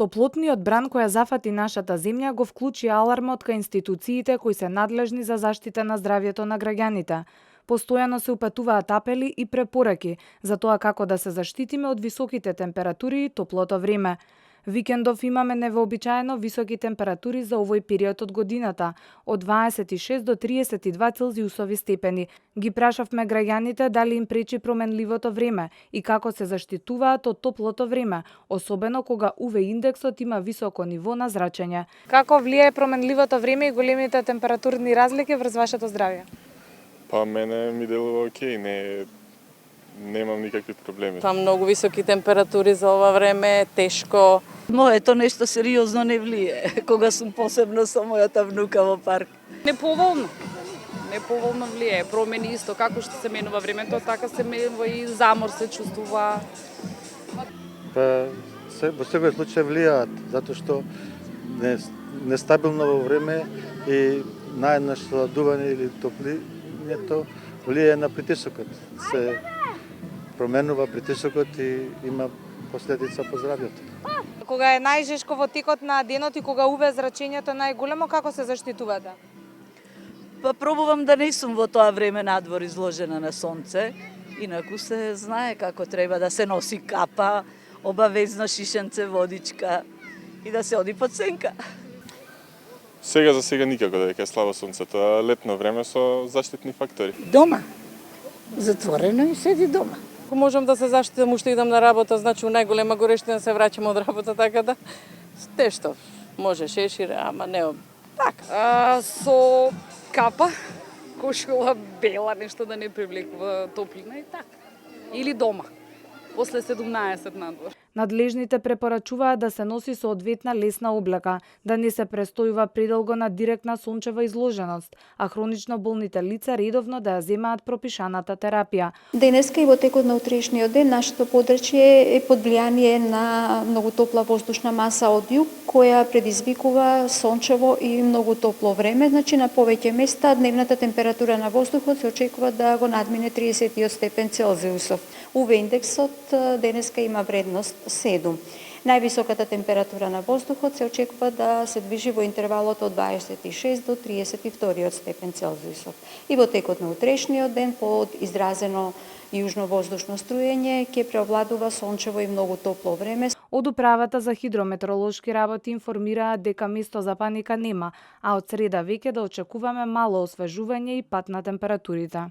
Топлотниот бран која зафати нашата земја го вклучи алармот кај институциите кои се надлежни за заштита на здравјето на граѓаните. Постојано се упатуваат апели и препораки за тоа како да се заштитиме од високите температури и топлото време. Викендов имаме невообичаено високи температури за овој период од годината, од 26 до 32 целзиусови степени. Ги прашавме граѓаните дали им пречи променливото време и како се заштитуваат од топлото време, особено кога УВ индексот има високо ниво на зрачење. Како влијае променливото време и големите температурни разлики врз вашето здравје? Па мене ми делува окей, немам никакви проблеми. Па многу високи температури за ова време е тешко. Моето нешто сериозно не влие, кога сум посебно со мојата внука во парк. Неповолно влие, промени исто, како што се менува времето, така се менува и замор се чувствува. Па, во секој случај влијаат, затоа што нестабилно во време и наеднаш сладување или топлињето влијае на притисокот. Се променува притисокот и има последица по здравјето. Кога е најжешко во текот на денот и кога УВ зрачењето најголемо, како се заштитувате? Па пробувам да не сум во тоа време надвор изложена на сонце, инаку се знае како треба да се носи капа, обавезно шишенце водичка и да се оди под сенка. Сега за сега никако дека е слабо сонцето, а летно време со заштитни фактори. Дома. Затворено и седи дома. Ако можам да се заштитам уште идам на работа, значи у најголема горештина се враќам од работа, така да тешто. Може шешир, ама не така. Со капа, кошула бела, нешто да не привлекува топлина и така. Или дома. После 17 надвор. Надлежните препорачуваат да се носи соодветна лесна облека, да не се престојува предолго на директна сончева изложеност, а хронично болните лица редовно да ја земаат пропишаната терапија. Денеска и во текот на утрешниот ден нашето подрачје е под влијание на многу топла воздушна маса од југ, која предизвикува сончево и многу топло време, значи на повеќе места дневната температура на воздухот се очекува да го надмине 30 степен Целзиусов. УВ индексот денеска има вредност 7. Највисоката температура на воздухот се очекува да се движи во интервалот од 26 до 32 степен Целзиусов. И во текот на утрешниот ден под изразено јужно воздушно струење ќе преовладува сончево и многу топло време. Од управата за хидрометеоролошки работи информираат дека место за паника нема, а од среда веќе да очекуваме мало освежување и пат на температурите.